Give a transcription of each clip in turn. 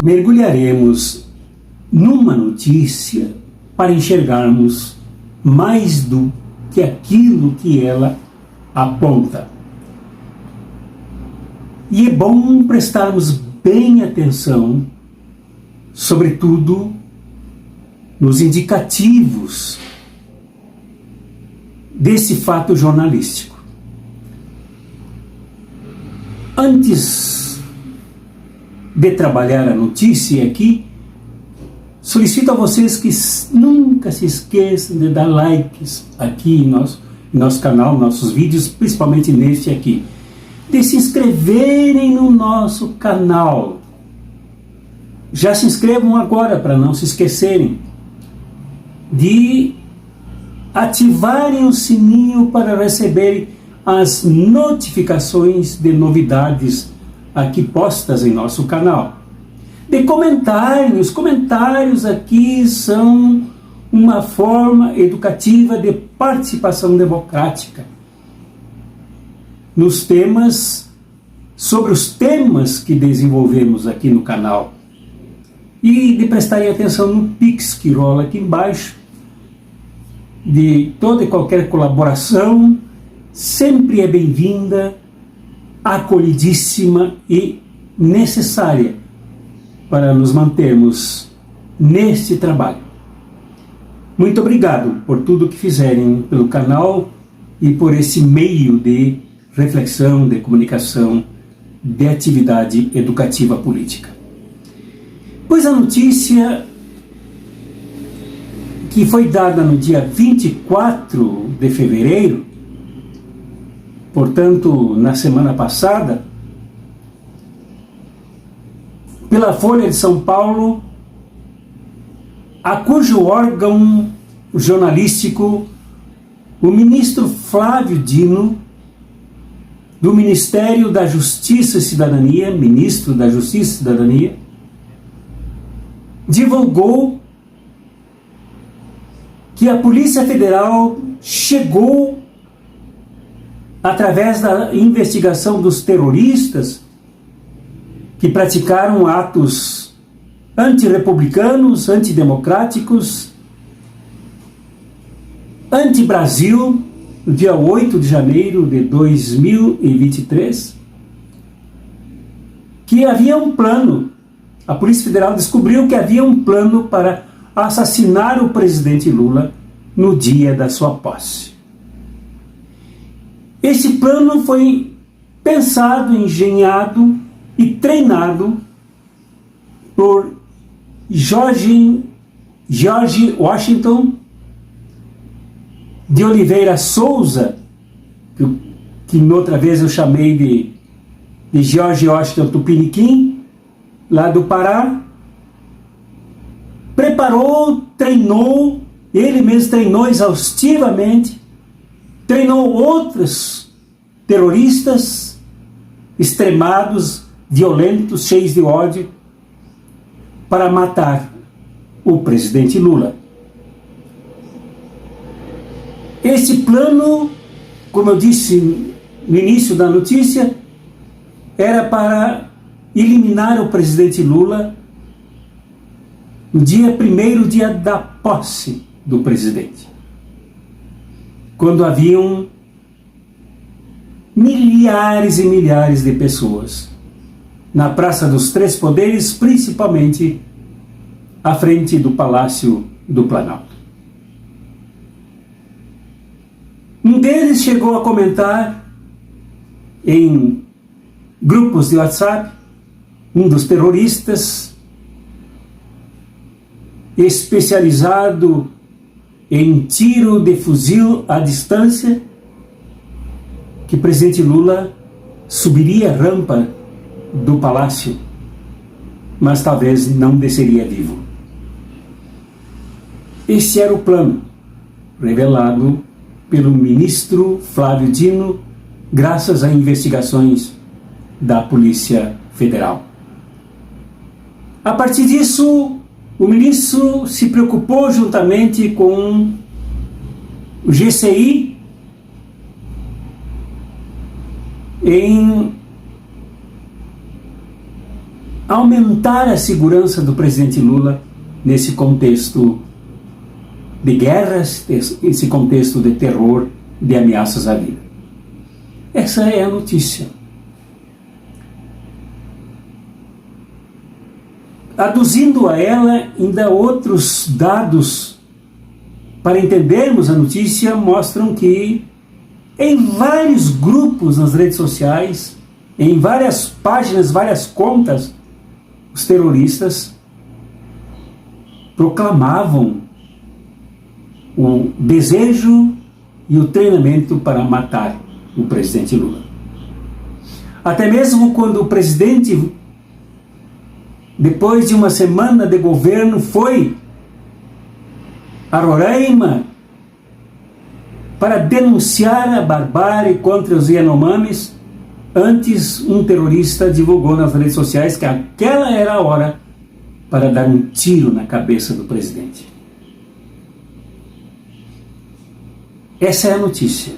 mergulharemos numa notícia para enxergarmos mais do que aquilo que ela aponta. E é bom prestarmos bem atenção, sobretudo nos indicativos desse fato jornalístico. Antes de trabalhar a notícia aqui, solicito a vocês que nunca se esqueçam de dar likes aqui em nosso canal, nossos vídeos, principalmente neste aqui. De se inscreverem no nosso canal. Já se inscrevam agora para não se esquecerem. De ativarem o sininho para receberem as notificações de novidades aqui postas em nosso canal. De comentarem, os comentários aqui são uma forma educativa de participação democrática nos temas, sobre os temas que desenvolvemos aqui no canal. E de prestarem atenção no Pix que rola aqui embaixo, de toda e qualquer colaboração, sempre é bem-vinda, acolhidíssima e necessária para nos mantermos neste trabalho. Muito obrigado por tudo que fizerem pelo canal e por esse meio de reflexão, de comunicação, de atividade educativa política. Pois a notícia que foi dada no dia 24 de fevereiro, portanto, na semana passada, pela Folha de São Paulo, a cujo órgão jornalístico o ministro Flávio Dino, do Ministério da Justiça e Cidadania, ministro da Justiça e Cidadania, divulgou que a Polícia Federal chegou, através da investigação dos terroristas que praticaram atos antirrepublicanos, antidemocráticos, anti-Brasil, no dia 8 de janeiro de 2023, que havia um plano, a Polícia Federal descobriu que havia um plano para assassinar o presidente Lula no dia da sua posse. Esse plano foi pensado, engenhado e treinado por George Washington de Oliveira Souza, que noutra vez eu chamei de George Washington Tupiniquim, lá do Pará. Preparou, treinou, ele mesmo treinou exaustivamente, treinou outros terroristas extremados, violentos, cheios de ódio, para matar o presidente Lula. Esse plano, como eu disse no início da notícia, era para eliminar o presidente Lula no dia 1º, dia da posse do presidente, quando haviam milhares e milhares de pessoas na Praça dos Três Poderes, principalmente à frente do Palácio do Planalto. Um deles chegou a comentar em grupos de WhatsApp, um dos terroristas, especializado em tiro de fuzil à distância, que o presidente Lula subiria a rampa do palácio, mas talvez não desceria vivo. Esse era o plano revelado pelo ministro Flávio Dino, graças a investigações da Polícia Federal. A partir disso, o ministro se preocupou juntamente com o GCI em aumentar a segurança do presidente Lula nesse contexto de guerras, esse contexto de terror, de ameaças à vida. Essa é a notícia. Aduzindo a ela ainda outros dados para entendermos a notícia, mostram que em vários grupos nas redes sociais, em várias páginas, várias contas, os terroristas proclamavam o desejo e o treinamento para matar o presidente Lula. Até mesmo quando o presidente, depois de uma semana de governo, foi a Roraima para denunciar a barbárie contra os Yanomamis, antes um terrorista divulgou nas redes sociais que aquela era a hora para dar um tiro na cabeça do presidente. Essa é a notícia.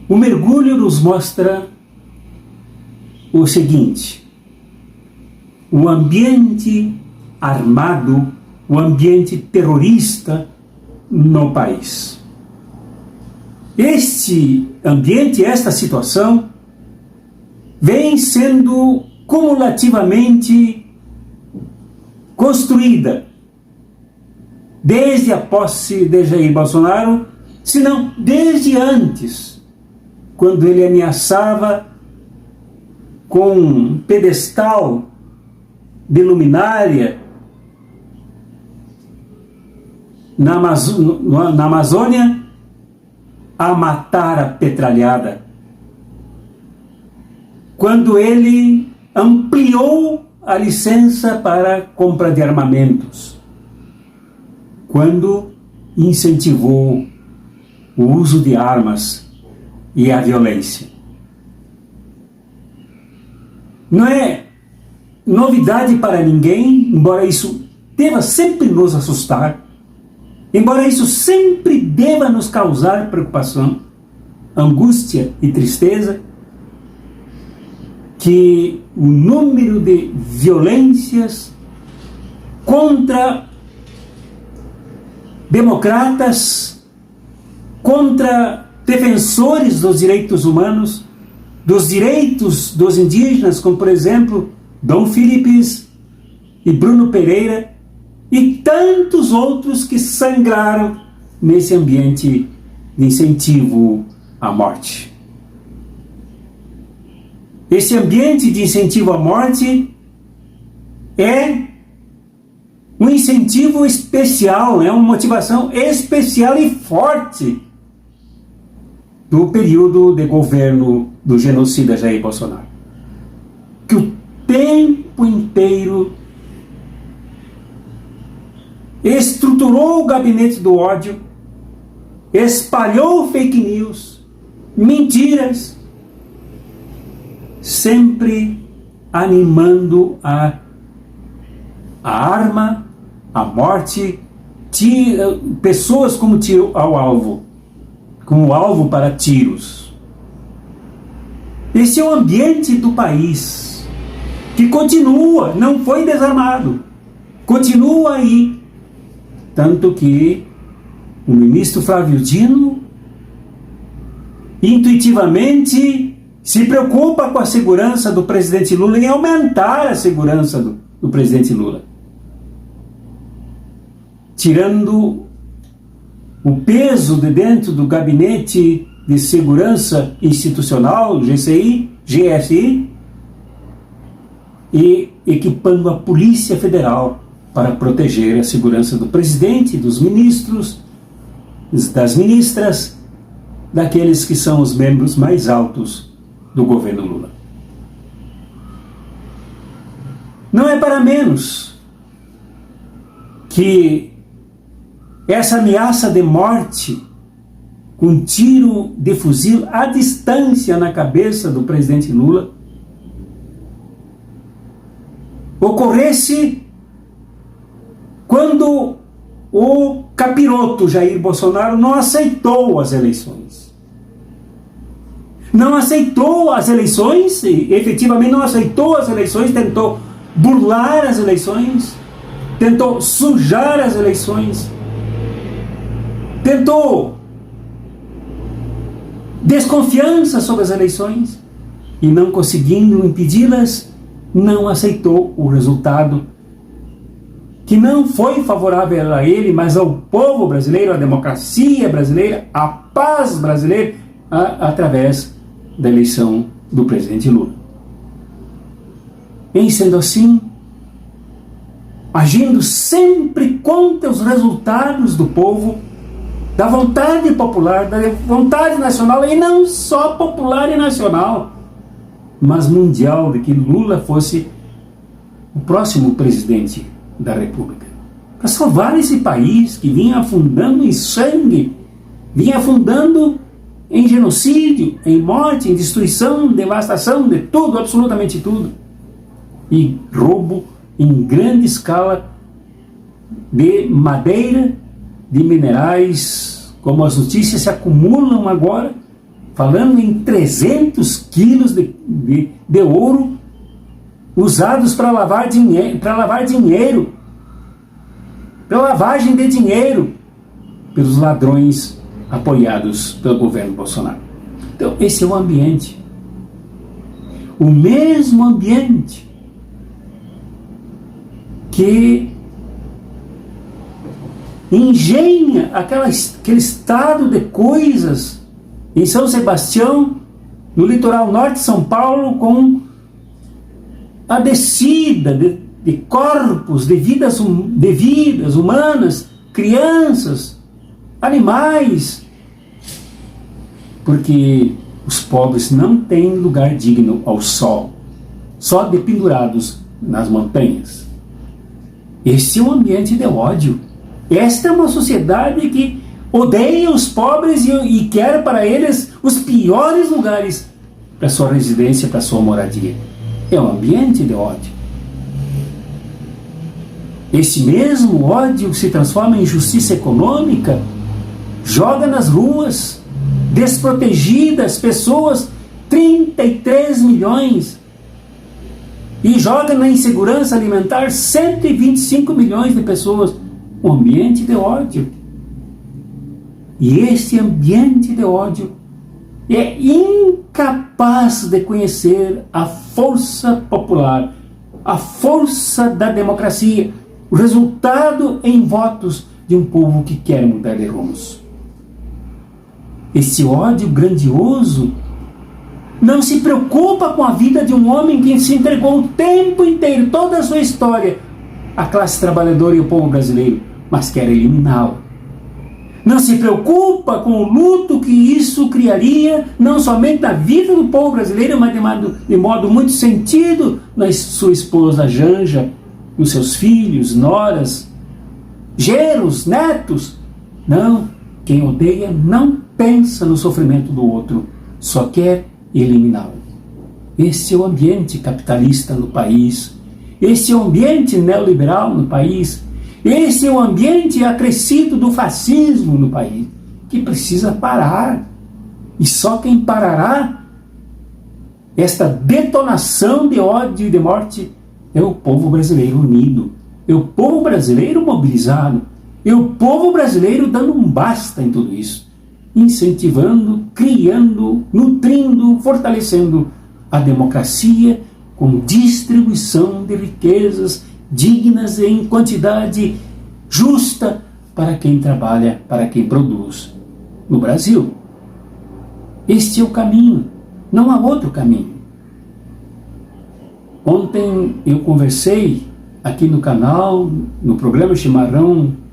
O mergulho nos mostra o seguinte: o ambiente armado, o ambiente terrorista no país. Este ambiente, esta situação, vem sendo cumulativamente construída desde a posse de Jair Bolsonaro, se não desde antes, quando ele ameaçava com um pedestal de luminária na Amazônia a matar a petralhada. Quando ele ampliou a licença para compra de armamentos. Quando incentivou o uso de armas e a violência. Não é novidade para ninguém, embora isso deva sempre nos assustar, embora isso sempre deva nos causar preocupação, angústia e tristeza, que o número de violências contra democratas, contra defensores dos direitos humanos, dos direitos dos indígenas, como por exemplo Dom Philippes e Bruno Pereira e tantos outros que sangraram nesse ambiente de incentivo à morte. Esse ambiente de incentivo à morte é um incentivo especial, é uma motivação especial e forte do período de governo do genocida Jair Bolsonaro, que o tempo inteiro estruturou o gabinete do ódio, espalhou fake news, mentiras, sempre animando a arma, a morte, pessoas como tiro ao alvo, como alvo para tiros. Esse é o ambiente do país, que continua, não foi desarmado, continua aí. Tanto que o ministro Flávio Dino intuitivamente se preocupa com a segurança do presidente Lula e aumentar a segurança do presidente Lula, tirando o peso de dentro do Gabinete de Segurança Institucional, GSI, e equipando a Polícia Federal para proteger a segurança do presidente, dos ministros, das ministras, daqueles que são os membros mais altos do governo Lula. Não é para menos que essa ameaça de morte com tiro de fuzil à distância na cabeça do presidente Lula ocorresse quando o capiroto Jair Bolsonaro não aceitou as eleições. Não aceitou as eleições, efetivamente não aceitou as eleições, tentou burlar as eleições, tentou sujar as eleições, tentou desconfiança sobre as eleições e, não conseguindo impedi-las, não aceitou o resultado que não foi favorável a ele, mas ao povo brasileiro, à democracia brasileira, à paz brasileira, através da eleição do presidente Lula. Em sendo assim, agindo sempre contra os resultados do povo, da vontade popular, da vontade nacional, e não só popular e nacional, mas mundial, de que Lula fosse o próximo presidente da República, para salvar esse país que vinha afundando em sangue, vinha afundando em genocídio, em morte, em destruição, devastação de tudo, absolutamente tudo, e roubo em grande escala de madeira, de minerais, como as notícias se acumulam agora, falando em 300 quilos de ouro usados para lavar dinheiro, para lavagem de dinheiro pelos ladrões apoiados pelo governo Bolsonaro. Então, esse é o ambiente. O mesmo ambiente que engenha aquele estado de coisas em São Sebastião, no litoral norte de São Paulo, com a descida de corpos, de vidas humanas, crianças, animais, porque os pobres não têm lugar digno ao sol, só dependurados nas montanhas. Esse é um ambiente de ódio. Esta é uma sociedade que odeia os pobres e quer para eles os piores lugares para sua residência, para sua moradia. É um ambiente de ódio. Esse mesmo ódio se transforma em justiça econômica, joga nas ruas, desprotegidas, pessoas, 33 milhões, e joga na insegurança alimentar 125 milhões de pessoas. Um ambiente de ódio. E esse ambiente de ódio é incapaz de conhecer a força popular, a força da democracia, o resultado em votos de um povo que quer mudar de rumos. Esse ódio grandioso não se preocupa com a vida de um homem que se entregou o tempo inteiro, toda a sua história, à classe trabalhadora e ao povo brasileiro, mas quer eliminá-lo. Não se preocupa com o luto que isso criaria, não somente na vida do povo brasileiro, mas de modo muito sentido na sua esposa Janja, nos seus filhos, noras, genros, netos. Não, quem odeia não pensa no sofrimento do outro, só quer eliminá-lo. Esse é o ambiente capitalista no país, esse é o ambiente neoliberal no país, esse é o ambiente acrescido do fascismo no país, que precisa parar. E só quem parará esta detonação de ódio e de morte é o povo brasileiro unido, é o povo brasileiro mobilizado, é o povo brasileiro dando um basta em tudo isso, incentivando, criando, nutrindo, fortalecendo a democracia com distribuição de riquezas dignas em quantidade justa para quem trabalha, para quem produz no Brasil. Este é o caminho, não há outro caminho. Ontem eu conversei aqui no canal, no programa Chimarrão.com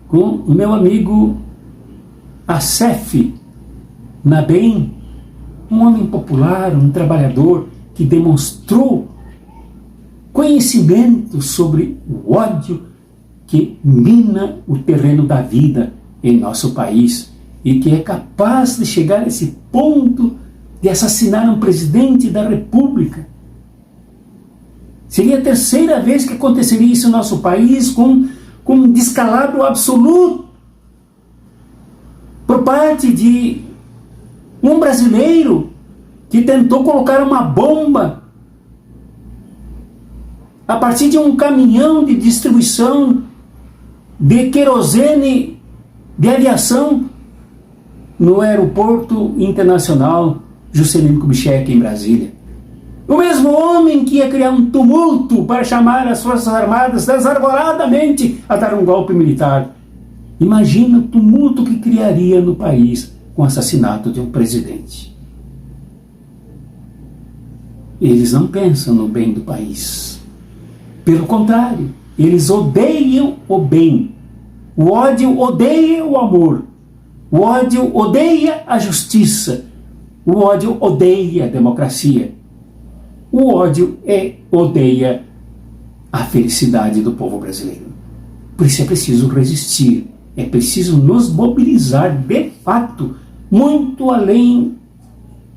com o meu amigo Acef Nabem, um homem popular, um trabalhador que demonstrou conhecimento sobre o ódio que mina o terreno da vida em nosso país e que é capaz de chegar a esse ponto de assassinar um presidente da República. Seria a terceira vez que aconteceria isso no nosso país, com um descalabro absoluto por parte de Um brasileiro que tentou colocar uma bomba a partir de um caminhão de distribuição de querosene de aviação no aeroporto internacional Juscelino Kubitschek, em Brasília. O mesmo homem que ia criar um tumulto para chamar as Forças Armadas desarvoradamente a dar um golpe militar. Imagina o tumulto que criaria no país com o assassinato de um presidente. Eles não pensam no bem do país. Pelo contrário, eles odeiam o bem. O ódio odeia o amor. O ódio odeia a justiça. O ódio odeia a democracia. O ódio odeia a felicidade do povo brasileiro. Por isso é preciso resistir. É preciso nos mobilizar de fato, muito além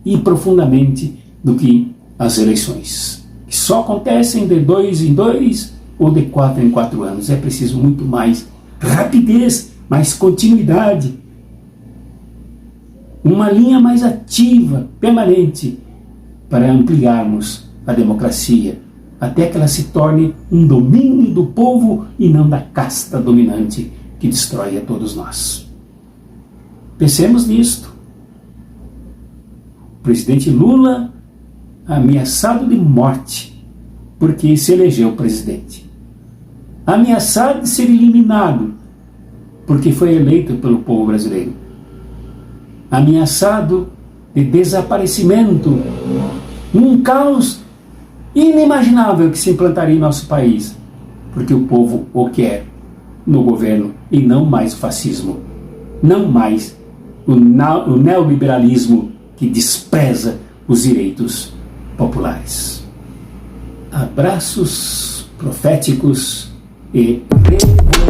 e profundamente do que as eleições, que só acontecem de 2 em 2 ou de 4 em 4 anos. É preciso muito mais rapidez, mais continuidade, uma linha mais ativa, permanente, para ampliarmos a democracia, até que ela se torne um domínio do povo e não da casta dominante que destrói a todos nós. Pensemos nisto. O presidente Lula ameaçado de morte porque se elegeu presidente. Ameaçado de ser eliminado porque foi eleito pelo povo brasileiro. Ameaçado de desaparecimento, um caos inimaginável que se implantaria em nosso país, porque o povo o quer no governo e não mais o fascismo, não mais o neoliberalismo que despreza os direitos populares. Abraços proféticos e revolucionários.